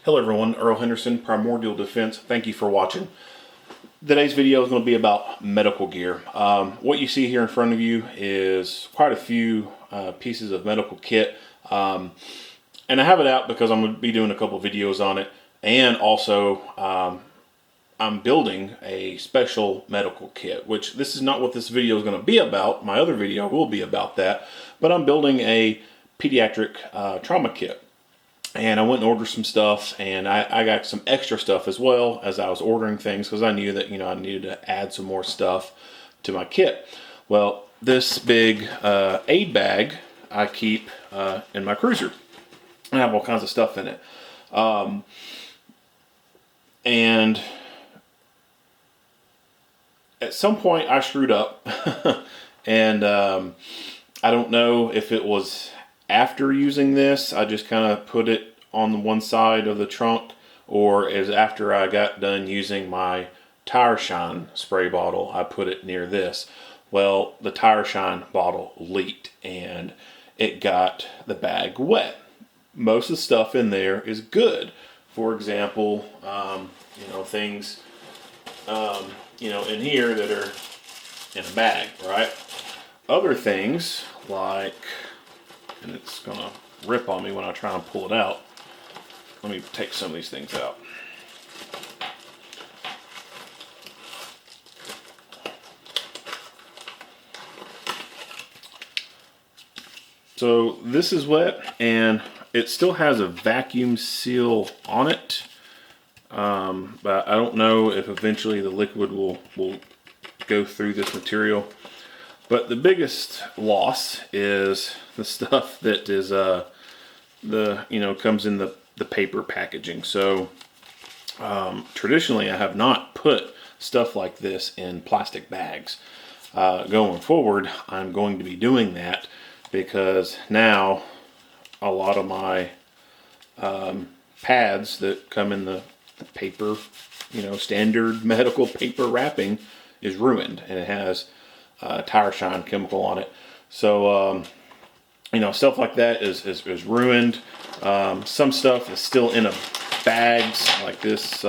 Hello everyone, Earl Henderson, Primordial Defense. Thank you for watching. Today's video is going to be about medical gear. What you see here in front of you is quite a few pieces of medical kit. And I have it out because I'm going to be doing a couple videos on it. And also, I'm building a special medical kit, which this is not what this video is going to be about. My other video will be about that. But I'm building a pediatric trauma kit. And I went and ordered some stuff, and I got some extra stuff as well as I was ordering things because I knew that, I needed to add some more stuff to my kit. Well, this big aid bag I keep in my cruiser. I have all kinds of stuff in it. And at some point I screwed up. And I don't know if it was after using this, I just kind of put it on the one side of the trunk, or as after I got done using my Tire Shine spray bottle, I put it near this. Well, the Tire Shine bottle leaked and it got the bag wet. Most of the stuff in there is good. For example, things, in here that are in a bag, right? Other things like, and it's gonna rip on me when I try and pull it out. Let me take some of these things out. So this is wet and it still has a vacuum seal on it. But I don't know if eventually the liquid will go through this material. But the biggest loss is the stuff that is comes in the paper packaging. So traditionally I have not put stuff like this in plastic bags. Going forward, I'm going to be doing that because now a lot of my pads that come in the paper, standard medical paper wrapping is ruined, and it has Tire Shine chemical on it. So, stuff like that is ruined. Some stuff is still in a bags, like this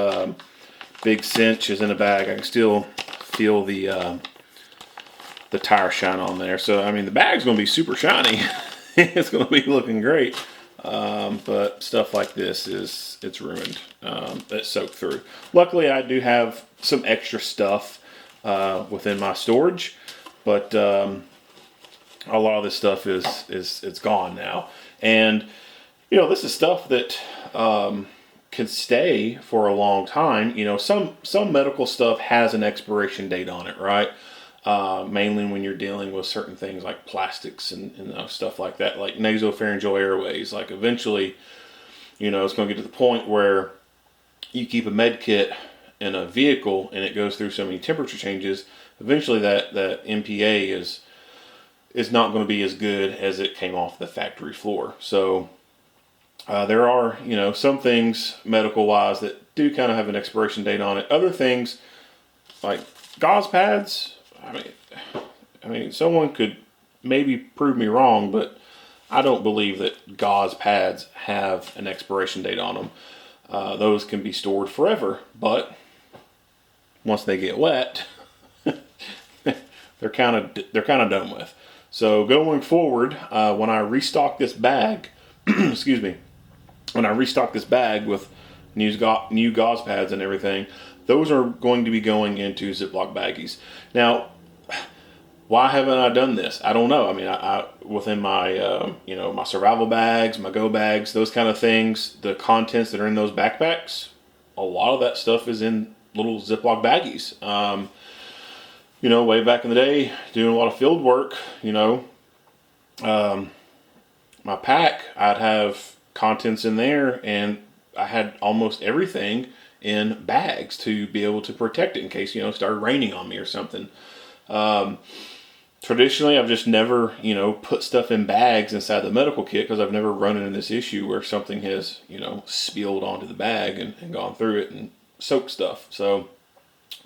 big cinch is in a bag. I can still feel the Tire Shine on there. So, I mean, the bag's going to be super shiny. It's going to be looking great. But stuff like this it's ruined. It's soaked through. Luckily, I do have some extra stuff within my storage. But a lot of this stuff it's gone now, and this is stuff that can stay for a long time. Some medical stuff has an expiration date on it, right? Mainly when you're dealing with certain things like plastics and stuff like that, like nasopharyngeal airways. Like eventually, it's going to get to the point where you keep a med kit in a vehicle and it goes through so many temperature changes. Eventually that MPA is not going to be as good as it came off the factory floor. So there are, some things medical wise that do kind of have an expiration date on it. Other things like gauze pads, I mean, someone could maybe prove me wrong, but I don't believe that gauze pads have an expiration date on them. Those can be stored forever, but once they get wet, they're kind of done with. So going forward, when I restock this bag, excuse me, when I restock this bag with new gauze pads and everything, those are going to be going into Ziploc baggies. Now, why haven't I done this? I don't know. I mean, I within my my survival bags, my go bags, those kind of things, the contents that are in those backpacks, a lot of that stuff is in little Ziploc baggies. Way back in the day, doing a lot of field work, my pack, I'd have contents in there, and I had almost everything in bags to be able to protect it in case, it started raining on me or something. Traditionally, I've just never, put stuff in bags inside the medical kit because I've never run into this issue where something has, spilled onto the bag and gone through it and soaked stuff. So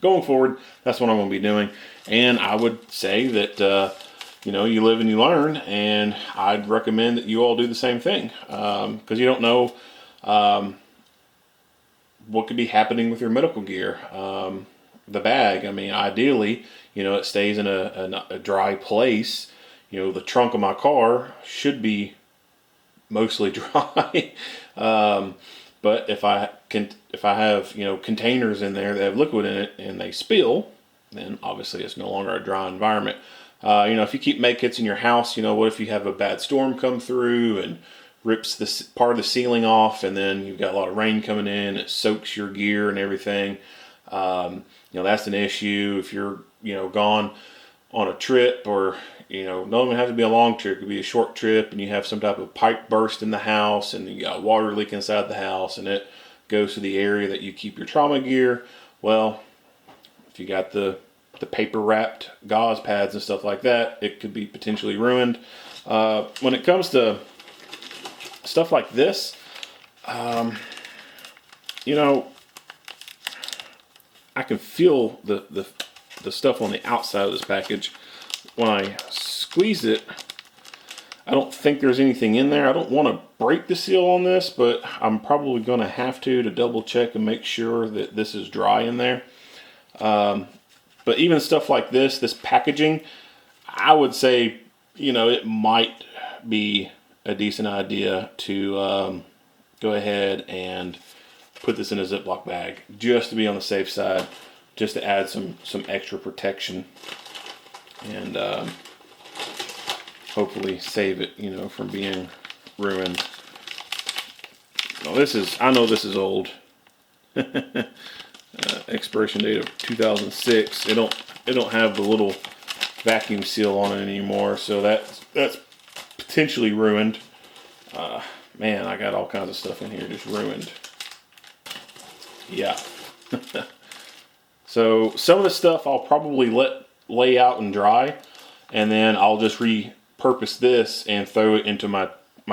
going forward, that's what I'm going to be doing. And I would say that, you live and you learn, and I'd recommend that you all do the same thing. Because you don't know what could be happening with your medical gear. The bag, I mean, ideally, it stays in a dry place. The trunk of my car should be mostly dry. But if I have, containers in there that have liquid in it and they spill, then obviously it's no longer a dry environment. If you keep med kits in your house, what if you have a bad storm come through and rips the part of the ceiling off, and then you've got a lot of rain coming in, it soaks your gear and everything. That's an issue. If you're, gone on a trip, or, don't even have to be a long trip, it could be a short trip, and you have some type of pipe burst in the house, and you got water leak inside the house, and it goes to the area that you keep your trauma gear. Well, if you got the paper wrapped gauze pads and stuff like that, it could be potentially ruined. When it comes to stuff like this, I can feel the stuff on the outside of this package. When I squeeze it, I don't think there's anything in there. I don't want to break the seal on this, but I'm probably going to have to double check and make sure that this is dry in there. But even stuff like this packaging, I would say, it might be a decent idea to go ahead and put this in a Ziploc bag, just to be on the safe side, just to add some extra protection, and hopefully save it, from being ruined. Now I know this is old. Expiration date of 2006. It don't have the little vacuum seal on it anymore, so that's potentially ruined. Man, I got all kinds of stuff in here just ruined. Yeah. So some of the stuff I'll probably lay out and dry, and then I'll just repurpose this and throw it into my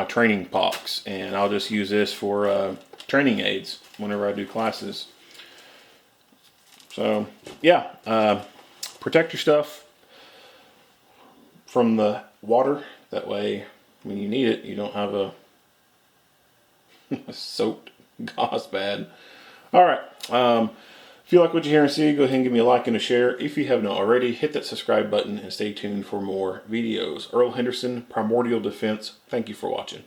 training box, and I'll just use this for training aids whenever I do classes. So yeah, protect your stuff from the water. That way, when you need it, you don't have a soaked gauze pad. All right. If you like what you hear and see, go ahead and give me a like and a share. If you have not already, hit that subscribe button and stay tuned for more videos. Earl Henderson, Primordial Defense. Thank you for watching.